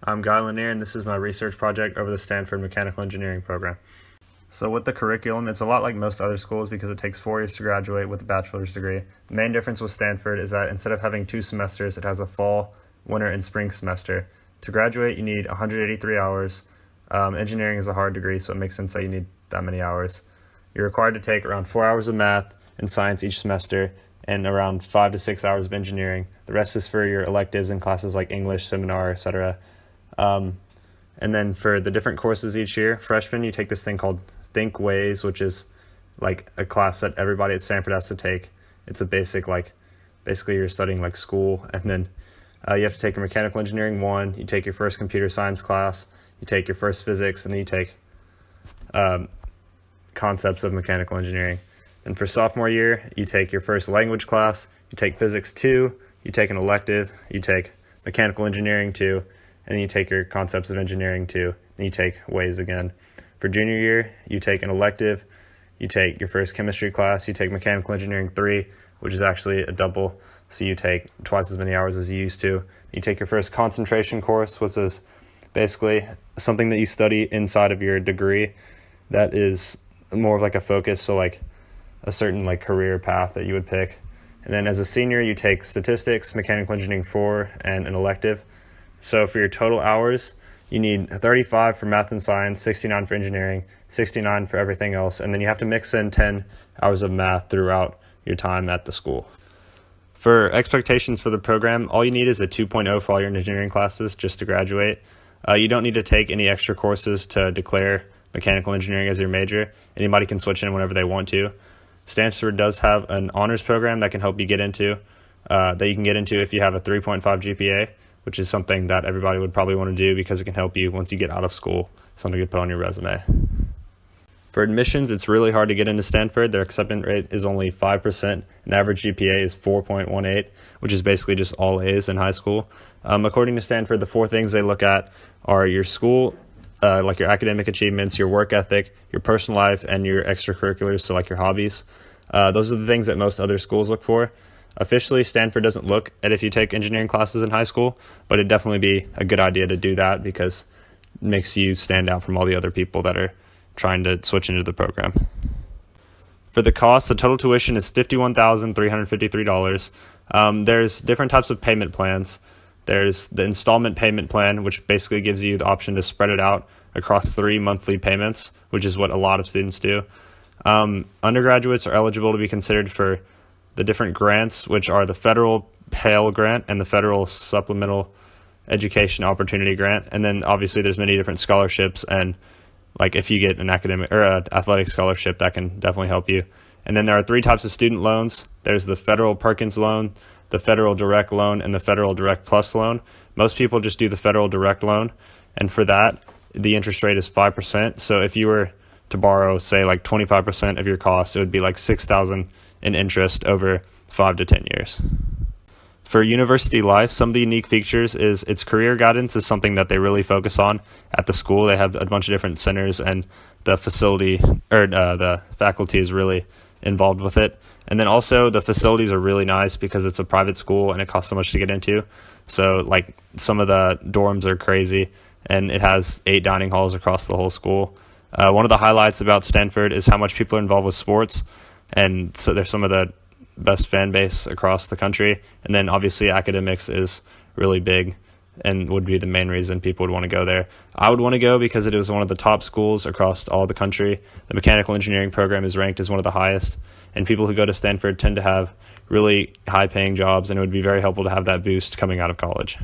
I'm Guy Lanier, and this is my research project over the Stanford Mechanical Engineering program. So with the curriculum, it's a lot like most other schools because it takes 4 years to graduate with a bachelor's degree. The main difference with Stanford is that instead of having 2 semesters, it has a fall, winter, and spring semester. To graduate, you need 183 hours. Engineering is a hard degree, so it makes sense that you need that many hours. You're required to take around 4 hours of math and science each semester, and around 5 to 6 hours of engineering. The rest is for your electives in classes like English, seminar, etc. And then for the different courses each year, freshman, you take this thing called Think Ways, which is like a class that everybody at Stanford has to take. It's a basic, basically you're studying like school. And then you have to take your Mechanical Engineering 1, you take your first computer science class, you take your first physics, and then you take concepts of mechanical engineering. And for sophomore year, you take your first language class, you take physics 2, you take an elective, you take mechanical engineering 2, and then you take your concepts of engineering 2, and you take Ways again. For junior year, you take an elective, you take your first chemistry class, you take mechanical engineering 3, which is actually a double, so you take twice as many hours as you used to. You take your first concentration course, which is basically something that you study inside of your degree that is more of like a focus, so like a certain like career path that you would pick. And then as a senior, you take statistics, mechanical engineering 4, and an elective. So for your total hours, you need 35 for math and science, 69 for engineering, 69 for everything else, and then you have to mix in 10 hours of math throughout your time at the school. For expectations for the program, all you need is a 2.0 for all your engineering classes just to graduate. You don't need to take any extra courses to declare mechanical engineering as your major. Anybody can switch in whenever they want to. Stanford does have an honors program that can help you get into, that you can get into if you have a 3.5 GPA, which is something that everybody would probably want to do because it can help you once you get out of school, something you can put on your resume. For admissions, it's really hard to get into Stanford. Their acceptance rate is only 5%, and average GPA is 4.18, which is basically just all A's in high school. According to Stanford, the 4 things they look at are your school, like your academic achievements, your work ethic, your personal life, and your extracurriculars, so like your hobbies. Those are the things that most other schools look for. Officially, Stanford doesn't look at if you take engineering classes in high school, but it'd definitely be a good idea to do that because it makes you stand out from all the other people that are trying to switch into the program. For the cost, the total tuition is $51,353. There's different types of payment plans. There's the installment payment plan, which basically gives you the option to spread it out across 3 monthly payments, which is what a lot of students do. Undergraduates are eligible to be considered for the different grants, which are the federal Pell Grant and the federal Supplemental Education Opportunity Grant. And then obviously there's many different scholarships, and like if you get an academic or an athletic scholarship, that can definitely help you. And then there are 3 types of student loans. There's the federal Perkins loan, the federal direct loan, and the federal direct plus loan. Most people just do the federal direct loan, and for that, the interest rate is 5%. So if you were to borrow, say, like 25% of your costs, it would be like $6,000 in interest over 5 to 10 years. For university life, some of the unique features is its career guidance is something that they really focus on at the school. They have a bunch of different centers, and the facility or the faculty is really involved with it. And then also the facilities are really nice because it's a private school and it costs so much to get into. So like some of the dorms are crazy, and it has 8 dining halls across the whole school. One of the highlights about Stanford is how much people are involved with sports, and so there's some of the best fan base across the country. And then obviously academics is really big and would be the main reason people would want to go there. I would want to go because it is one of the top schools across all the country. The mechanical engineering program is ranked as one of the highest, and people who go to Stanford tend to have really high paying jobs, and it would be very helpful to have that boost coming out of college.